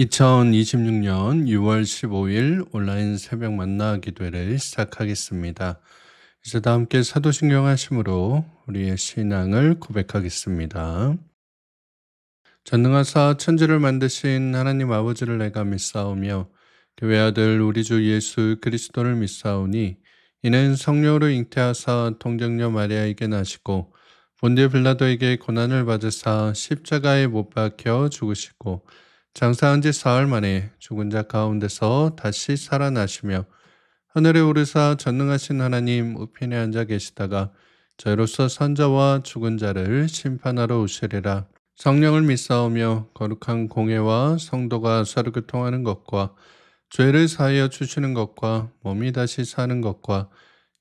2026년 6월 15일 온라인 새벽 만나 기도회를 시작하겠습니다. 이제 다 함께 사도신경 하심으로 우리의 신앙을 고백하겠습니다. 전능하사 천지를 만드신 하나님 아버지를 내가 믿사오며 그 외아들 우리 주 예수 그리스도를 믿사오니 이는 성령으로 잉태하사 동정녀 마리아에게 나시고 본디오 빌라도에게 고난을 받으사 십자가에 못 박혀 죽으시고 장사한 지 사흘 만에 죽은 자 가운데서 다시 살아나시며 하늘에 오르사 전능하신 하나님 우편에 앉아 계시다가 저희로서 선자와 죽은 자를 심판하러 오시리라. 성령을 믿사오며 거룩한 공회와 성도가 서로 교통하는 것과 죄를 사하여 주시는 것과 몸이 다시 사는 것과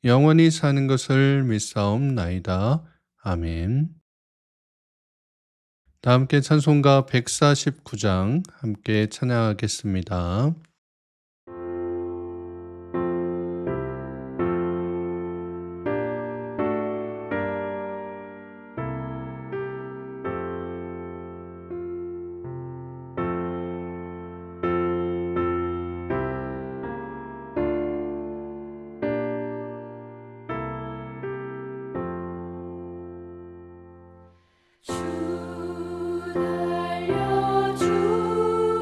영원히 사는 것을 믿사옵나이다. 아멘. 다 함께 찬송가 149장 함께 찬양하겠습니다. 주 달려 죽은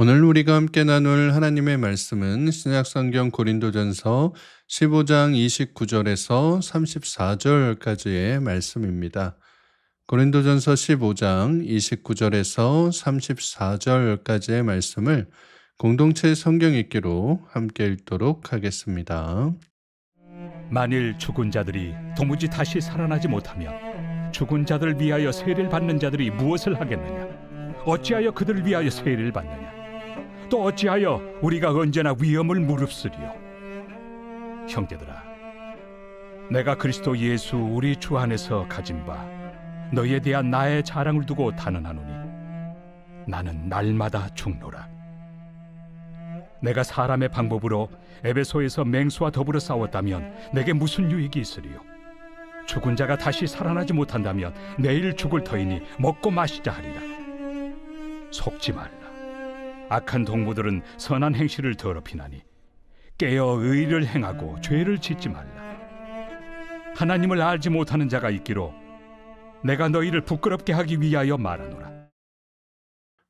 오늘 우리가 함께 나눌 하나님의 말씀은 신약성경 고린도전서 15장 29절에서 34절까지의 말씀입니다. 고린도전서 15장 29절에서 34절까지의 말씀을 공동체 성경 읽기로 함께 읽도록 하겠습니다. 만일 죽은 자들이 도무지 다시 살아나지 못하면 죽은 자들을 위하여 세례를 받는 자들이 무엇을 하겠느냐? 어찌하여 그들을 위하여 세례를 받느냐? 또 어찌하여 우리가 언제나 위험을 무릅쓰리요? 형제들아, 내가 그리스도 예수 우리 주 안에서 가진 바 너희에 대한 나의 자랑을 두고 단언하노니 나는 날마다 죽노라. 내가 사람의 방법으로 에베소에서 맹수와 더불어 싸웠다면 내게 무슨 유익이 있으리요? 죽은 자가 다시 살아나지 못한다면 내일 죽을 터이니 먹고 마시자 하리라. 속지 말라. 악한 동무들은 선한 행실을 더럽히나니 깨어 의를 행하고 죄를 짓지 말라. 하나님을 알지 못하는 자가 있기로 내가 너희를 부끄럽게 하기 위하여 말하노라.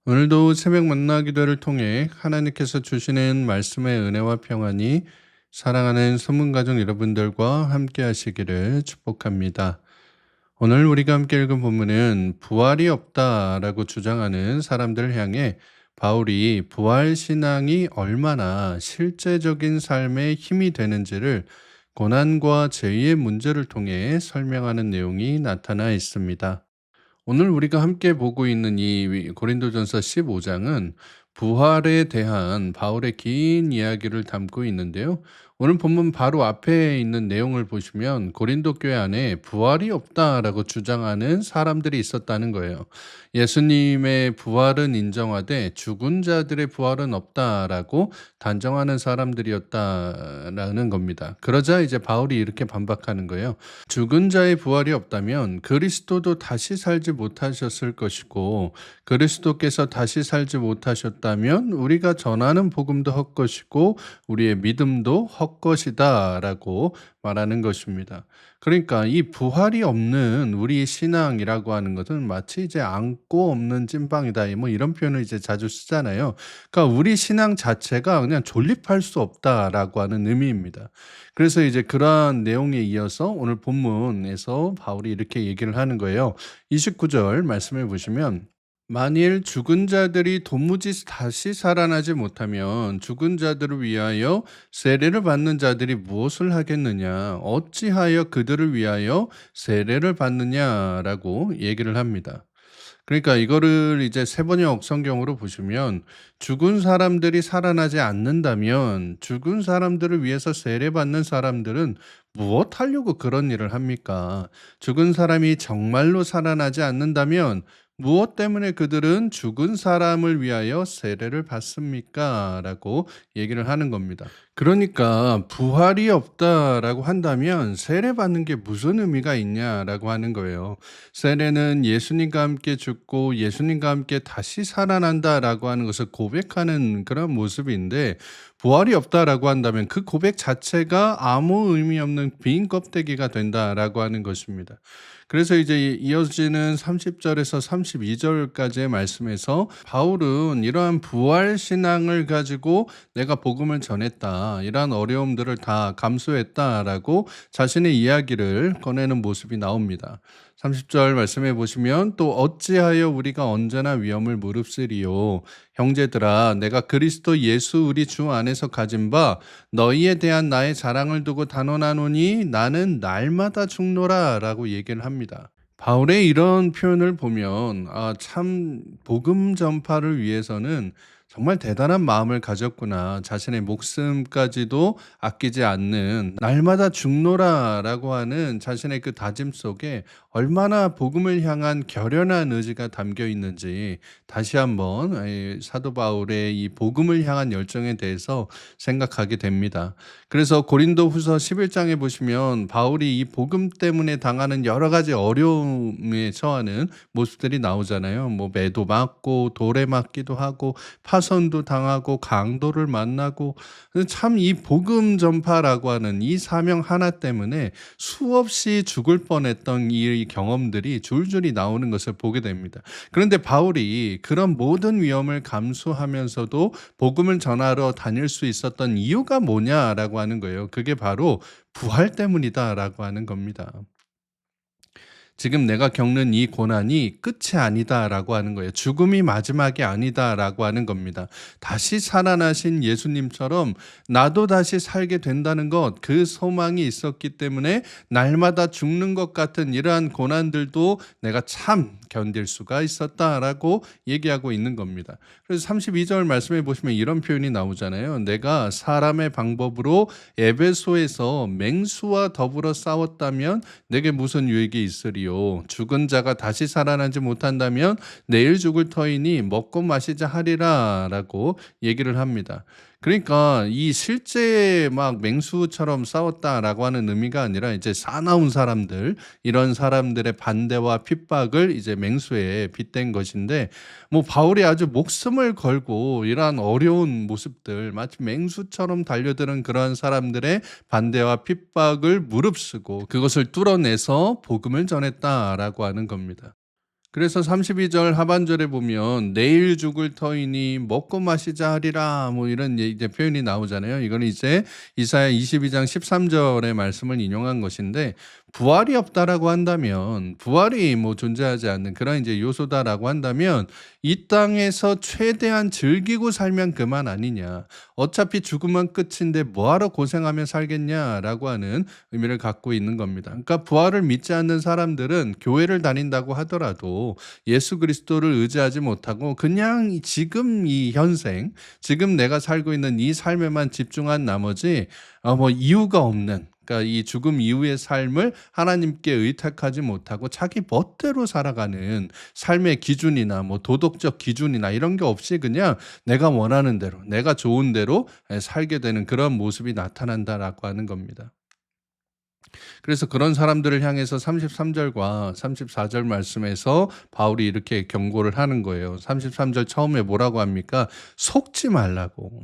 오늘도 새벽 만나 기도를 통해 하나님께서 주시는 말씀의 은혜와 평안이 사랑하는 소문가족 여러분들과 함께 하시기를 축복합니다. 오늘 우리가 함께 읽은 본문은 부활이 없다라고 주장하는 사람들을 향해 바울이 부활신앙이 얼마나 실제적인 삶에 힘이 되는지를 고난과 제의의 문제를 통해 설명하는 내용이 나타나 있습니다. 오늘 우리가 함께 보고 있는 이 고린도전서 15장은 부활에 대한 바울의 긴 이야기를 담고 있는데요. 오늘 본문 바로 앞에 있는 내용을 보시면 고린도 교회 안에 부활이 없다라고 주장하는 사람들이 있었다는 거예요. 예수님의 부활은 인정하되 죽은 자들의 부활은 없다라고 단정하는 사람들이었다라는 겁니다. 그러자 이제 바울이 이렇게 반박하는 거예요. 죽은 자의 부활이 없다면 그리스도도 다시 살지 못하셨을 것이고 그리스도께서 다시 살지 못하셨다면 우리가 전하는 복음도 헛것이고 우리의 믿음도 헛것이다 라고 말하는 것입니다. 그러니까 이 부활이 없는 우리 신앙이라고 하는 것은 마치 이제 안고 없는 찐빵이다 뭐 이런 표현을 이제 자주 쓰잖아요. 그러니까 우리 신앙 자체가 그냥 존립할 수 없다라고 하는 의미입니다. 그래서 이제 그러한 내용에 이어서 오늘 본문에서 바울이 이렇게 얘기를 하는 거예요. 29절 말씀해 보시면 만일 죽은 자들이 도무지 다시 살아나지 못하면 죽은 자들을 위하여 세례를 받는 자들이 무엇을 하겠느냐? 어찌하여 그들을 위하여 세례를 받느냐라고 얘기를 합니다. 그러니까 이거를 이제 세번역 성경으로 보시면 죽은 사람들이 살아나지 않는다면 죽은 사람들을 위해서 세례받는 사람들은 무엇 하려고 그런 일을 합니까? 죽은 사람이 정말로 살아나지 않는다면 무엇 때문에 그들은 죽은 사람을 위하여 세례를 받습니까? 라고 얘기를 하는 겁니다. 그러니까 부활이 없다라고 한다면 세례 받는 게 무슨 의미가 있냐라고 하는 거예요. 세례는 예수님과 함께 죽고 예수님과 함께 다시 살아난다라고 하는 것을 고백하는 그런 모습인데 부활이 없다라고 한다면 그 고백 자체가 아무 의미 없는 빈 껍데기가 된다라고 하는 것입니다. 그래서 이제 이어지는 30절에서 32절까지의 말씀에서 바울은 이러한 부활 신앙을 가지고 내가 복음을 전했다. 이러한 어려움들을 다 감수했다라고 자신의 이야기를 꺼내는 모습이 나옵니다. 30절 말씀해 보시면 또 어찌하여 우리가 언제나 위험을 무릅쓰리요 형제들아 내가 그리스도 예수 우리 주 안에서 가진 바 너희에 대한 나의 자랑을 두고 단언하노니 나는 날마다 죽노라라고 얘기를 합니다. 바울의 이런 표현을 보면 참 복음 전파를 위해서는 정말 대단한 마음을 가졌구나. 자신의 목숨까지도 아끼지 않는 날마다 죽노라라고 하는 자신의 그 다짐 속에 얼마나 복음을 향한 결연한 의지가 담겨 있는지 다시 한번 이 사도 바울의 이 복음을 향한 열정에 대해서 생각하게 됩니다. 그래서 고린도후서 11장에 보시면 바울이 이 복음 때문에 당하는 여러 가지 어려움에 처하는 모습들이 나오잖아요. 뭐 매도 맞고 돌에 맞기도 하고 파선도 당하고 강도를 만나고 참 이 복음 전파라고 하는 이 사명 하나 때문에 수없이 죽을 뻔했던 이 경험들이 줄줄이 나오는 것을 보게 됩니다. 그런데 바울이 그런 모든 위험을 감수하면서도 복음을 전하러 다닐 수 있었던 이유가 뭐냐라고 하는 거예요. 그게 바로 부활 때문이다라고 하는 겁니다. 지금 내가 겪는 이 고난이 끝이 아니다라고 하는 거예요. 죽음이 마지막이 아니다라고 하는 겁니다. 다시 살아나신 예수님처럼 나도 다시 살게 된다는 것, 그 소망이 있었기 때문에 날마다 죽는 것 같은 이러한 고난들도 내가 참 견딜 수가 있었다라고 얘기하고 있는 겁니다. 그래서 32절 말씀해 보시면 이런 표현이 나오잖아요. 내가 사람의 방법으로 에베소에서 맹수와 더불어 싸웠다면 내게 무슨 유익이 있으리요. 죽은 자가 다시 살아나지 못한다면 내일 죽을 터이니 먹고 마시자 하리라라고 얘기를 합니다. 그러니까 이 실제 막 맹수처럼 싸웠다라고 하는 의미가 아니라 이제 사나운 사람들, 이런 사람들의 반대와 핍박을 이제 맹수에 빗댄 것인데, 뭐 바울이 아주 목숨을 걸고 이러한 어려운 모습들, 마치 맹수처럼 달려드는 그러한 사람들의 반대와 핍박을 무릅쓰고 그것을 뚫어내서 복음을 전했다라고 하는 겁니다. 그래서 32절 하반절에 보면 내일 죽을 터이니 먹고 마시자 하리라 뭐 이런 이제 표현이 나오잖아요. 이건 이제 이사야 22장 13절의 말씀을 인용한 것인데, 부활이 없다라고 한다면, 부활이 뭐 존재하지 않는 그런 이제 요소다라고 한다면 이 땅에서 최대한 즐기고 살면 그만 아니냐. 어차피 죽으면 끝인데 뭐하러 고생하며 살겠냐라고 하는 의미를 갖고 있는 겁니다. 그러니까 부활을 믿지 않는 사람들은 교회를 다닌다고 하더라도 예수 그리스도를 의지하지 못하고 그냥 지금 이 현생, 지금 내가 살고 있는 이 삶에만 집중한 나머지 뭐 이유가 없는, 그러니까 이 죽음 이후의 삶을 하나님께 의탁하지 못하고 자기 멋대로 살아가는 삶의 기준이나 뭐 도덕적 기준이나 이런 게 없이 그냥 내가 원하는 대로, 내가 좋은 대로 살게 되는 그런 모습이 나타난다라고 하는 겁니다. 그래서 그런 사람들을 향해서 33절과 34절 말씀에서 바울이 이렇게 경고를 하는 거예요. 33절 처음에 뭐라고 합니까? 속지 말라고.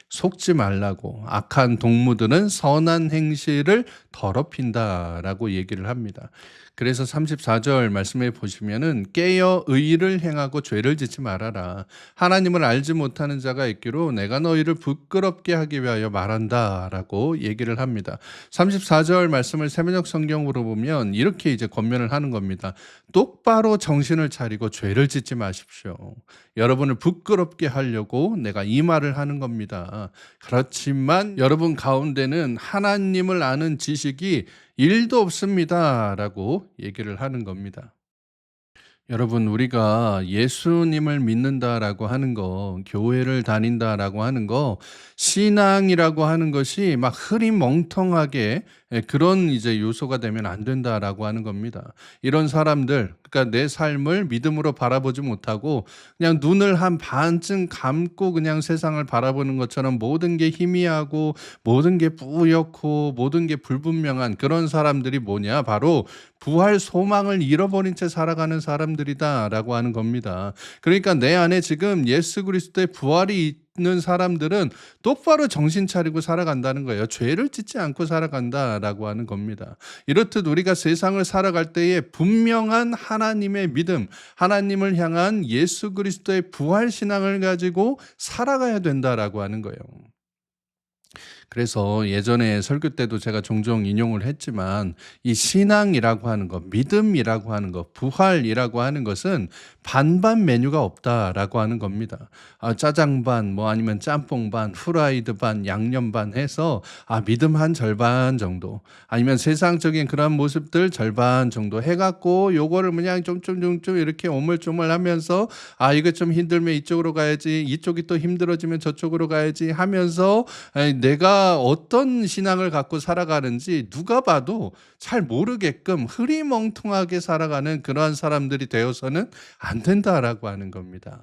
속지 말라고. 악한 동무들은 선한 행실을 더럽힌다라고 얘기를 합니다. 그래서 34절 말씀해 보시면은 깨어 의를 행하고 죄를 짓지 말아라. 하나님을 알지 못하는 자가 있기로 내가 너희를 부끄럽게 하기 위하여 말한다라고 얘기를 합니다. 34절 말씀을 세번역 성경으로 보면 이렇게 이제 권면을 하는 겁니다. 똑바로 정신을 차리고 죄를 짓지 마십시오. 여러분을 부끄럽게 하려고 내가 이 말을 하는 겁니다. 그렇지만 여러분 가운데는 하나님을 아는 지식이 1도 없습니다라고 얘기를 하는 겁니다. 여러분, 우리가 예수님을 믿는다라고 하는 거, 교회를 다닌다라고 하는 거, 신앙이라고 하는 것이 막 흐리멍텅하게 그런 이제 요소가 되면 안 된다라고 하는 겁니다. 이런 사람들, 그러니까 내 삶을 믿음으로 바라보지 못하고 그냥 눈을 한 반쯤 감고 그냥 세상을 바라보는 것처럼 모든 게 희미하고 모든 게 뿌옇고 모든 게 불분명한 그런 사람들이 뭐냐? 바로 부활 소망을 잃어버린 채 살아가는 사람들이다라고 하는 겁니다. 그러니까 내 안에 지금 예수 그리스도의 부활이 있는 사람들은 똑바로 정신 차리고 살아간다는 거예요. 죄를 짓지 않고 살아간다라고 하는 겁니다. 이렇듯 우리가 세상을 살아갈 때에 분명한 하나님의 믿음, 하나님을 향한 예수 그리스도의 부활 신앙을 가지고 살아가야 된다라고 하는 거예요. 그래서 예전에 설교 때도 제가 종종 인용을 했지만 이 신앙이라고 하는 것, 믿음이라고 하는 것, 부활이라고 하는 것은 반반 메뉴가 없다라고 하는 겁니다. 짜장 반, 뭐 아니면 짬뽕 반, 후라이드 반, 양념 반 해서 믿음 한 절반 정도, 아니면 세상적인 그런 모습들 절반 정도 해갖고 요거를 그냥 좀 이렇게 오물조물하면서 이거 좀 힘들면 이쪽으로 가야지, 이쪽이 또 힘들어지면 저쪽으로 가야지 하면서 내가 어떤 신앙을 갖고 살아가는지 누가 봐도 잘 모르게끔 흐리멍텅하게 살아가는 그러한 사람들이 되어서는 안 된다라고 하는 겁니다.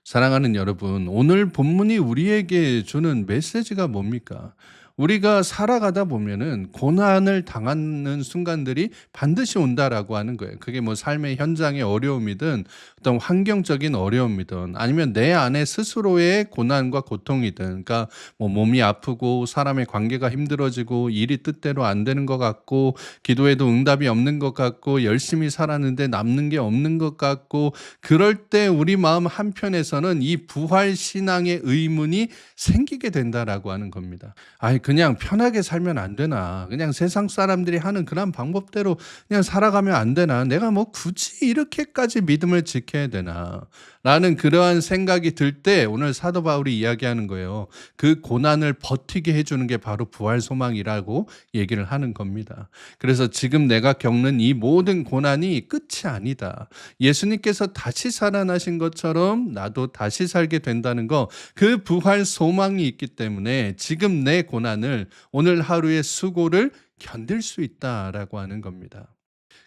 사랑하는 여러분, 오늘 본문이 우리에게 주는 메시지가 뭡니까? 우리가 살아가다 보면은 고난을 당하는 순간들이 반드시 온다라고 하는 거예요. 그게 뭐 삶의 현장의 어려움이든 어떤 환경적인 어려움이든 아니면 내 안에 스스로의 고난과 고통이든, 그러니까 뭐 몸이 아프고 사람의 관계가 힘들어지고 일이 뜻대로 안 되는 것 같고 기도해도 응답이 없는 것 같고 열심히 살았는데 남는 게 없는 것 같고, 그럴 때 우리 마음 한편에서는 이 부활 신앙의 의문이 생기게 된다라고 하는 겁니다. 아이, 그냥 편하게 살면 안 되나? 그냥 세상 사람들이 하는 그런 방법대로 그냥 살아가면 안 되나? 내가 뭐 굳이 이렇게까지 믿음을 지켜야 되나? 라는 그러한 생각이 들 때 오늘 사도 바울이 이야기하는 거예요. 그 고난을 버티게 해주는 게 바로 부활 소망이라고 얘기를 하는 겁니다. 그래서 지금 내가 겪는 이 모든 고난이 끝이 아니다. 예수님께서 다시 살아나신 것처럼 나도 다시 살게 된다는 거, 그 부활 소망이 있기 때문에 지금 내 고난을, 오늘 하루의 수고를 견딜 수 있다라고 하는 겁니다.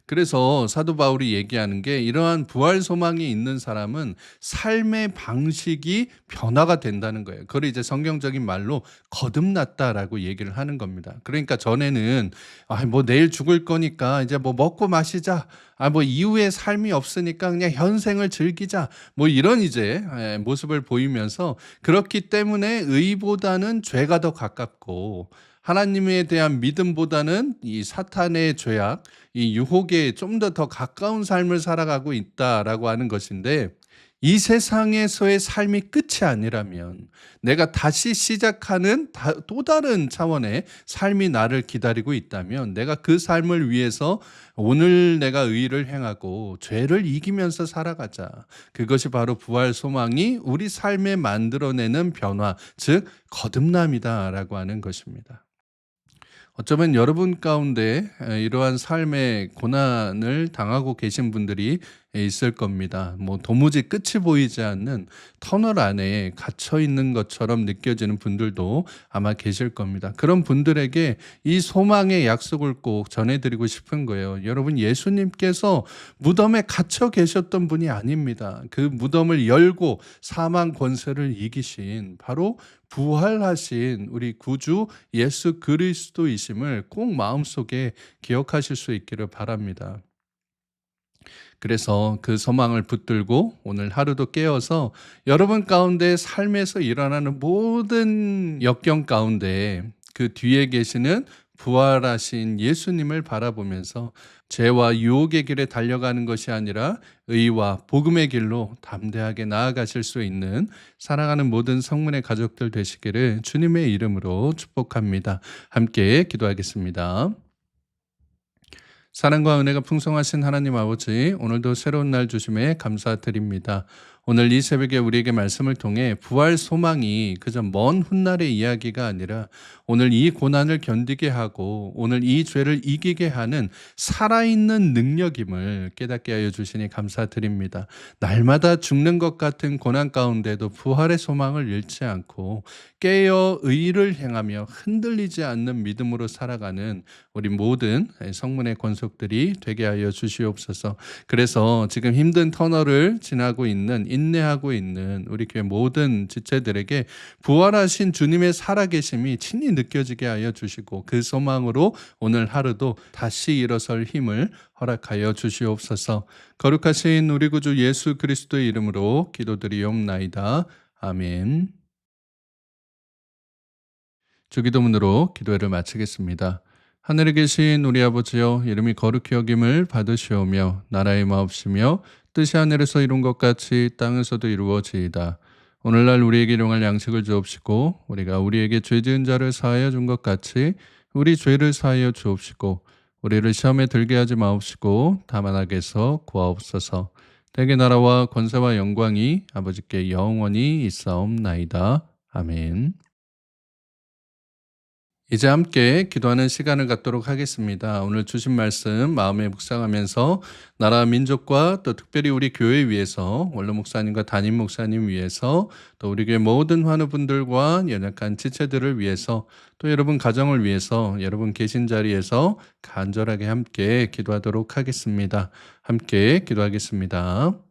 그래서 사도 바울이 얘기하는 게, 이러한 부활 소망이 있는 사람은 삶의 방식이 변화가 된다는 거예요. 그걸 이제 성경적인 말로 거듭났다라고 얘기를 하는 겁니다. 그러니까 전에는 뭐 내일 죽을 거니까 이제 뭐 먹고 마시자, 뭐 이후에 삶이 없으니까 그냥 현생을 즐기자, 뭐 이런 이제 모습을 보이면서, 그렇기 때문에 의보다는 죄가 더 가깝고 하나님에 대한 믿음보다는 이 사탄의 죄악, 이 유혹에 좀 더 가까운 삶을 살아가고 있다라고 하는 것인데, 이 세상에서의 삶이 끝이 아니라면 내가 다시 시작하는 또 다른 차원의 삶이 나를 기다리고 있다면, 내가 그 삶을 위해서 오늘 내가 의를 행하고 죄를 이기면서 살아가자. 그것이 바로 부활 소망이 우리 삶에 만들어내는 변화, 즉 거듭남이다라고 하는 것입니다. 어쩌면 여러분 가운데 이러한 삶의 고난을 당하고 계신 분들이 있을 겁니다. 뭐 도무지 끝이 보이지 않는 터널 안에 갇혀 있는 것처럼 느껴지는 분들도 아마 계실 겁니다. 그런 분들에게 이 소망의 약속을 꼭 전해드리고 싶은 거예요. 여러분, 예수님께서 무덤에 갇혀 계셨던 분이 아닙니다. 그 무덤을 열고 사망 권세를 이기신 바로 부활하신 우리 구주 예수 그리스도이심을 꼭 마음속에 기억하실 수 있기를 바랍니다. 그래서 그 소망을 붙들고 오늘 하루도 깨어서 여러분 가운데 삶에서 일어나는 모든 역경 가운데 그 뒤에 계시는 부활하신 예수님을 바라보면서 죄와 유혹의 길에 달려가는 것이 아니라 의와 복음의 길로 담대하게 나아가실 수 있는 사랑하는 모든 성문의 가족들 되시기를 주님의 이름으로 축복합니다. 함께 기도하겠습니다. 사랑과 은혜가 풍성하신 하나님 아버지, 오늘도 새로운 날 주심에 감사드립니다. 오늘 이 새벽에 우리에게 말씀을 통해 부활 소망이 그저 먼 훗날의 이야기가 아니라 오늘 이 고난을 견디게 하고 오늘 이 죄를 이기게 하는 살아있는 능력임을 깨닫게 하여 주시니 감사드립니다. 날마다 죽는 것 같은 고난 가운데도 부활의 소망을 잃지 않고 깨어 의를 행하며 흔들리지 않는 믿음으로 살아가는 우리 모든 성문의 권속들이 되게 하여 주시옵소서. 그래서 지금 힘든 터널을 지나고 있는, 인내하고 있는 우리 교회 모든 지체들에게 부활하신 주님의 살아계심이 친히 느껴지게 하여 주시고, 그 소망으로 오늘 하루도 다시 일어설 힘을 허락하여 주시옵소서. 거룩하신 우리 구주 예수 그리스도의 이름으로 기도드리옵나이다. 아멘. 주기도문으로 기도회를 마치겠습니다. 하늘에 계신 우리 아버지여, 이름이 거룩히 여김을 받으시오며 나라의 마옵시며 뜻이 하늘에서 이룬 것 같이 땅에서도 이루어지이다. 오늘날 우리에게 일용할 양식을 주옵시고 우리가 우리에게 죄 지은 자를 사하여 준 것 같이 우리 죄를 사하여 주옵시고 우리를 시험에 들게 하지 마옵시고 다만 악에서 구하옵소서. 대개 나라와 권세와 영광이 아버지께 영원히 있사옵나이다. 아멘. 이제 함께 기도하는 시간을 갖도록 하겠습니다. 오늘 주신 말씀 마음에 묵상하면서 나라 민족과 또 특별히 우리 교회 위해서, 원로 목사님과 담임 목사님 위해서, 또 우리 교회 모든 환우분들과 연약한 지체들을 위해서, 또 여러분 가정을 위해서 여러분 계신 자리에서 간절하게 함께 기도하도록 하겠습니다. 함께 기도하겠습니다.